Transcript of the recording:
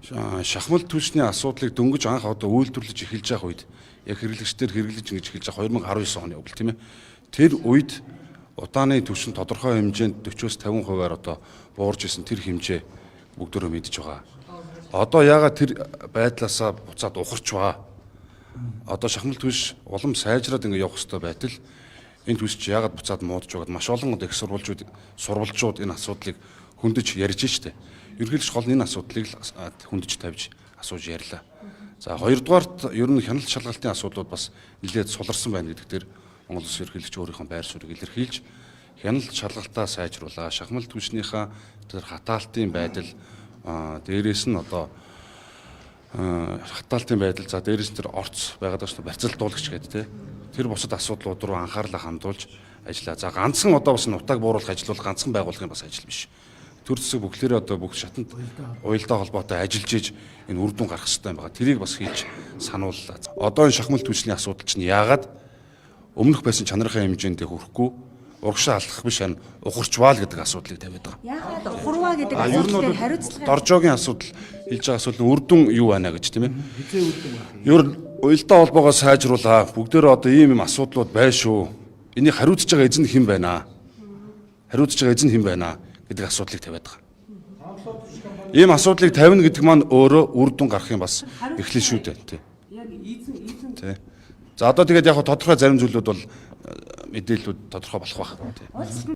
Шахмал түлшний асуудлыг дөнгөж анх одоо үйлдвэрлэж эхэлж байгаа үед яг хэрэглэгчдэр хэрэглэж ингэж эхэлж байгаа 2019 оны үг тийм ээ. Тэр үед удааны түвшин тодорхой хэмжээнд 40-50%-аар одоо буурж исэн тэр хэмжээ бүгдөө мэдж байгаа. Одоо яагаад тэр байдлаасаа буцаад ухарч байгаа? Одоо шахмал түвш улам сайжраад ингэ явах хэрэгтэй байтал энэ түвш чи яагаад буцаад муудж байгаад маш олон их сурвалжууд энэ асуудлыг хөндөж ярьж штэ. Ерөнхийдөө гол энэ асуудлыг л хөндөж тавьж асууж ярьлаа. За хоёрдугаарт ер нь хяналт шалгалтын асуудлууд бас нэлээд суларсан байна гэдэгтэр Монгол Улс ерөнхийлөгч өөрийнхөө байр суурийг илэрхийлж хяналт шалгалтаа сайжруулаа. Шахмал түвшнийхаа тэр хатаалтын байдал дээрээс нь одоо хатаалтын байдал за дээрээс нь тэр орц байгаад байгаа шүү барьцалтуулагч гэдэг тийм. Тэр бусад асуудлууд руу анхаарлаа хандуулж ажиллаа. За ганцхан одоо бас нутаг бууруулах ажил бол ганцхан байгууллагын бас ажил биш. Төр зэсэг бүгдлээрээ одоо бүх шатанд уялдаа холбоотой ажиллаж иж энэ үр дүн гарах хэрэгтэй байгаа. Тэрийг бас хийж санууллаа. Одоо энэ шахмал түвшний асуудал чинь яагаад өмнөх байсан чанарын хэмжээнд хүрэхгүй урагшаа алдах биш харин ухарчваа л гэдэг асуудлыг тавиад байгаа. Яагаад ухарваа гэдэг асуудлыг хариуцлага Доржоогийн асуудал хэлж байгаа асуудал үр дүн юу байна гэж тийм ээ. Хизээ үр дүн байна. Ер нь уялдаа холбоогоо сайжруулаа. Бүгдээр одоо ийм асуудлууд байна шүү. Энийг хариуцж байгаа эзэн хэн байна? Хариуцж байгаа эзэн хэн байна гэдэг асуудлыг тавиад байгаа. Ийм асуудлыг тавина гэдэг маань өөрөө үр дүн гарах юм бас эхлэн шүү дээ тий. Яг эзэн тий. За одоо тэгээд яг тодорхой зарим зүйлүүд бол мэдээлэлүүд тодорхой болох байх тий.